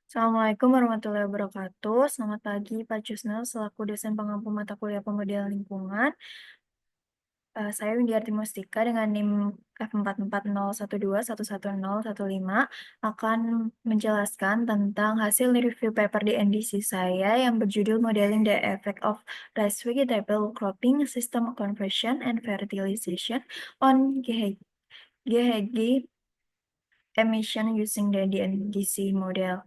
Assalamualaikum warahmatullahi wabarakatuh. Selamat pagi, Pak Jusnel, selaku dosen pengampu mata kuliah Pembudayaan Lingkungan. Saya Windiarti Mustika dengan NIM F44012110115 akan menjelaskan tentang hasil review paper di NDC saya yang berjudul Modeling the Effect of Rice Vegetable Cropping System Conversion and Fertilization on GHG Emission Using the NDC Model.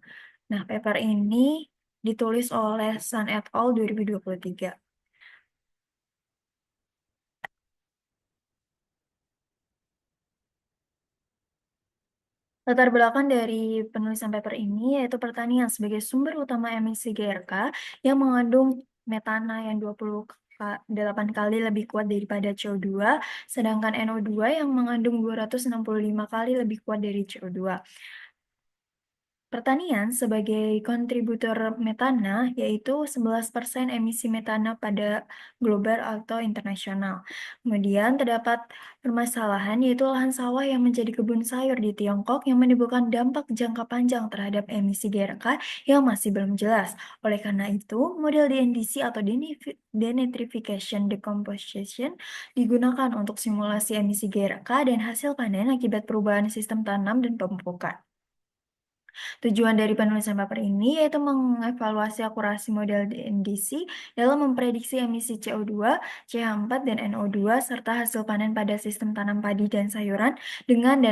Nah, paper ini ditulis oleh Sun et al. 2023. Latar belakang dari penulisan paper ini yaitu pertanian sebagai sumber utama emisi GRK yang mengandung metana yang 28 kali lebih kuat daripada CO2, sedangkan NO2 yang mengandung 265 kali lebih kuat dari CO2. Pertanian sebagai kontributor metana yaitu 11% emisi metana pada global atau internasional. Kemudian terdapat permasalahan yaitu lahan sawah yang menjadi kebun sayur di Tiongkok yang menimbulkan dampak jangka panjang terhadap emisi GRK yang masih belum jelas. Oleh karena itu, model DNDC atau Denitrification Decomposition digunakan untuk simulasi emisi GRK dan hasil panen akibat perubahan sistem tanam dan pemupukan. Tujuan dari penulisan paper ini yaitu mengevaluasi akurasi model DNDC dalam memprediksi emisi CO2, CH4, dan NO2 serta hasil panen pada sistem tanam padi dan sayuran dengan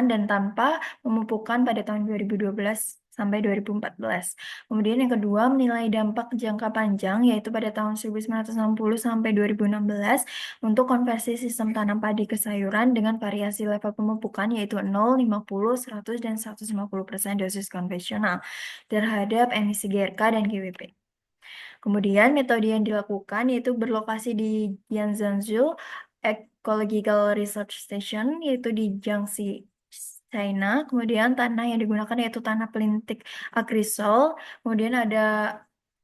dan tanpa pemupukan pada tahun 2012 sampai 2014. Kemudian yang kedua, menilai dampak jangka panjang yaitu pada tahun 1960 sampai 2016 untuk konversi sistem tanam padi ke sayuran dengan variasi level pemupukan yaitu 0, 50, 100, dan 150% dosis konvensional terhadap emisi GRK dan GWP. Kemudian metode yang dilakukan yaitu berlokasi di Yanzhou Ecological Research Station yaitu di Jiangxi, China. Kemudian tanah yang digunakan yaitu tanah pelintik agrisol. Kemudian ada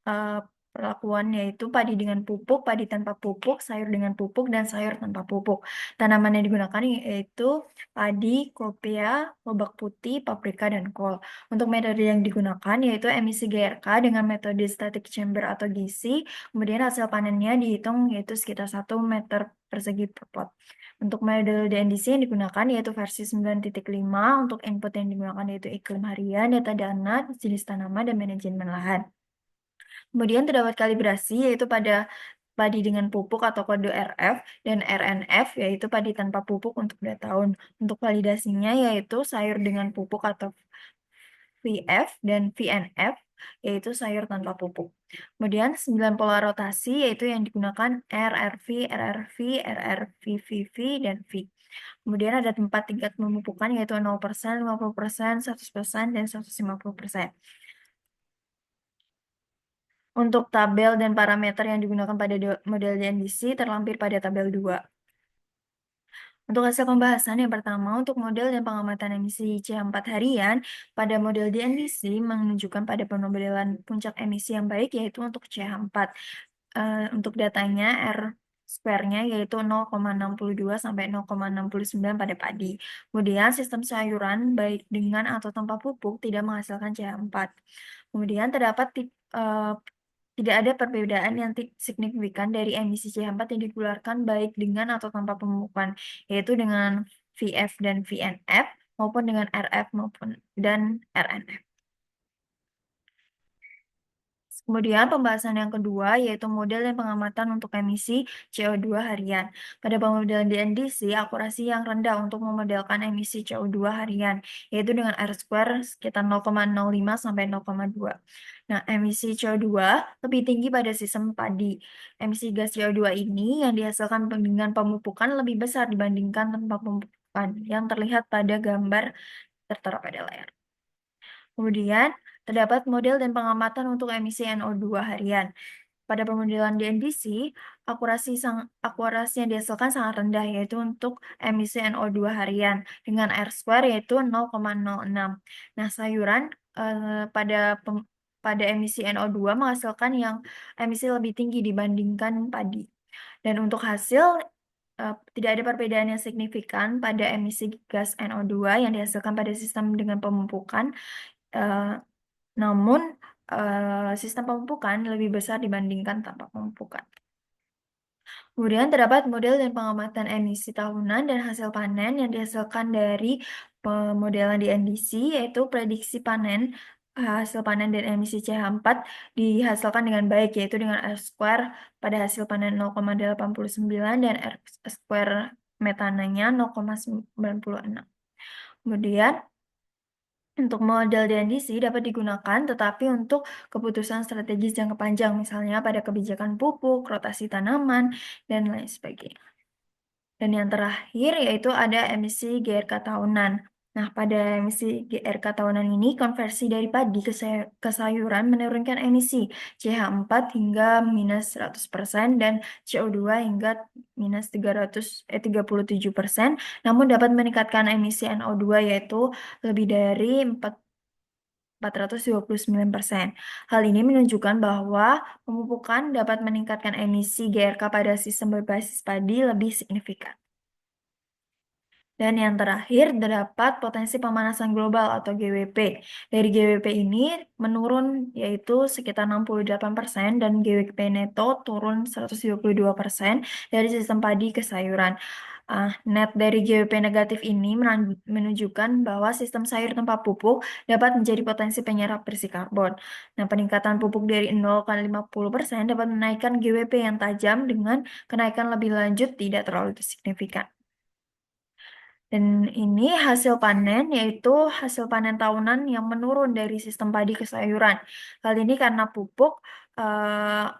eh, perlakuan yaitu padi dengan pupuk, padi tanpa pupuk, sayur dengan pupuk, dan sayur tanpa pupuk. Tanaman yang digunakan yaitu padi, kopea, lobak putih, paprika, dan kol. Untuk metode yang digunakan yaitu emisi GRK dengan metode static chamber atau GC, kemudian hasil panennya dihitung yaitu sekitar 1 meter persegi per pot. Untuk model DNDC yang digunakan yaitu versi 9.5, untuk input yang digunakan yaitu iklim harian, data dana, jenis tanaman, dan manajemen lahan. Kemudian terdapat kalibrasi yaitu pada padi dengan pupuk atau kode RF dan RNF yaitu padi tanpa pupuk untuk 2 tahun. Untuk validasinya yaitu sayur dengan pupuk atau VF dan VNF yaitu sayur tanpa pupuk. Kemudian 9 pola rotasi yaitu yang digunakan RRV, RRV, RRVVV, dan V. Kemudian ada 4 tingkat pemupukan yaitu 0%, 50%, 100%, dan 150%. Untuk tabel dan parameter yang digunakan pada model DNDC terlampir pada tabel 2. Untuk hasil pembahasan yang pertama, untuk model dan pengamatan emisi CH4 harian pada model DNDC menunjukkan pada pemodelan puncak emisi yang baik yaitu untuk CH4. Untuk datanya R square-nya yaitu 0,62 sampai 0,69 pada padi. Kemudian sistem sayuran baik dengan atau tanpa pupuk tidak menghasilkan CH4. Kemudian terdapat tidak ada perbedaan yang signifikan dari emisi CH4 yang dikeluarkan baik dengan atau tanpa pemupukan, yaitu dengan VF dan VNF maupun dengan RF maupun dan RNF. Kemudian pembahasan yang kedua yaitu model dan pengamatan untuk emisi CO2 harian. Pada pemodelan DNDC, akurasi yang rendah untuk memodelkan emisi CO2 harian, yaitu dengan R square sekitar 0,05 sampai 0,2. Nah, emisi CO2 lebih tinggi pada sistem padi. Emisi gas CO2 ini yang dihasilkan dengan pemupukan lebih besar dibandingkan tanpa pemupukan, yang terlihat pada gambar tertera pada layar. Kemudian, terdapat model dan pengamatan untuk emisi NO2 harian. Pada pemodelan DNDC, akurasi yang dihasilkan sangat rendah, yaitu untuk emisi NO2 harian, dengan R square yaitu 0,06. Nah, sayuran pada emisi NO2 menghasilkan yang emisi lebih tinggi dibandingkan padi. Dan untuk hasil, tidak ada perbedaan yang signifikan pada emisi gas NO2 yang dihasilkan pada sistem dengan pemupukan Eh, namun sistem pemupukan lebih besar dibandingkan tanpa pemupukan. Kemudian terdapat model dan pengamatan emisi tahunan dan hasil panen yang dihasilkan dari pemodelan di NDC, yaitu prediksi panen, hasil panen dan emisi CH4 dihasilkan dengan baik, yaitu dengan R square pada hasil panen 0,89 dan R square metananya 0,96. Kemudian untuk model DNDC dapat digunakan, tetapi untuk keputusan strategis jangka panjang, misalnya pada kebijakan pupuk, rotasi tanaman, dan lain sebagainya. Dan yang terakhir yaitu ada emisi GRK tahunan. Nah, pada emisi GRK tahunan ini, konversi dari padi ke sayuran menurunkan emisi CH4 hingga minus 100% dan CO2 hingga minus 37%, namun dapat meningkatkan emisi NO2 yaitu lebih dari 429%. Hal ini menunjukkan bahwa pemupukan dapat meningkatkan emisi GRK pada sistem berbasis padi lebih signifikan. Dan yang terakhir, terdapat potensi pemanasan global atau GWP. Dari GWP ini menurun yaitu sekitar 68% dan GWP neto turun 122% dari sistem padi ke sayuran. Net dari GWP negatif ini menunjukkan bahwa sistem sayur tanpa pupuk dapat menjadi potensi penyerap bersih karbon. Nah, peningkatan pupuk dari 0,50% dapat menaikkan GWP yang tajam dengan kenaikan lebih lanjut tidak terlalu signifikan. Dan ini hasil panen, yaitu hasil panen tahunan yang menurun dari sistem padi ke sayuran. Hal ini karena pupuk,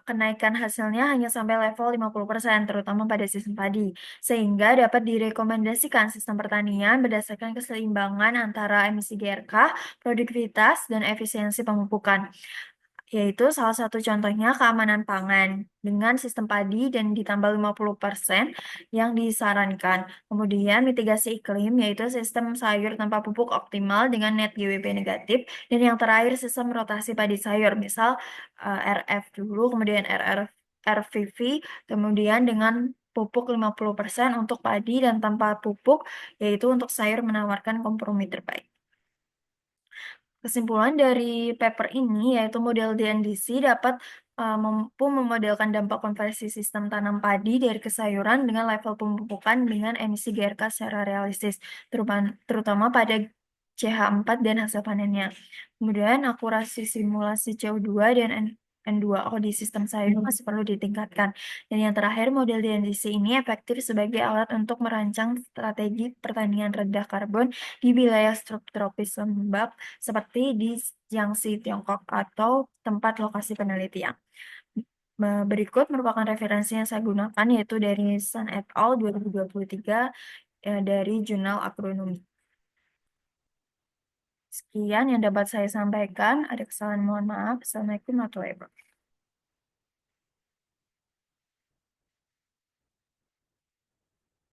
kenaikan hasilnya hanya sampai level 50%, terutama pada sistem padi. Sehingga dapat direkomendasikan sistem pertanian berdasarkan keseimbangan antara emisi GRK, produktivitas, dan efisiensi pemupukan. Yaitu salah satu contohnya keamanan pangan dengan sistem padi dan ditambah 50% yang disarankan. Kemudian mitigasi iklim yaitu sistem sayur tanpa pupuk optimal dengan net GWP negatif. Dan yang terakhir sistem rotasi padi sayur, misal RF dulu, kemudian RVV, kemudian dengan pupuk 50% untuk padi dan tanpa pupuk, yaitu untuk sayur menawarkan kompromi terbaik. Kesimpulan dari paper ini yaitu model DNDC dapat mampu memodelkan dampak konversi sistem tanam padi dari kesayuran dengan level pemupukan dengan emisi GRK secara realistis, terutama pada CH4 dan hasil panennya. Kemudian akurasi simulasi CO2 dan N2O di sistem sayur masih perlu ditingkatkan. Dan yang terakhir, model DNDC ini efektif sebagai alat untuk merancang strategi pertanian rendah karbon di wilayah subtropis lembab seperti di Jiangxi, Tiongkok, atau tempat lokasi penelitian. Berikut merupakan referensi yang saya gunakan, yaitu dari Sun et al. 2023 dari Jurnal Agronomi. Sekian yang dapat saya sampaikan. Ada kesalahan, mohon maaf. Assalamualaikum warahmatullahi wabarakatuh.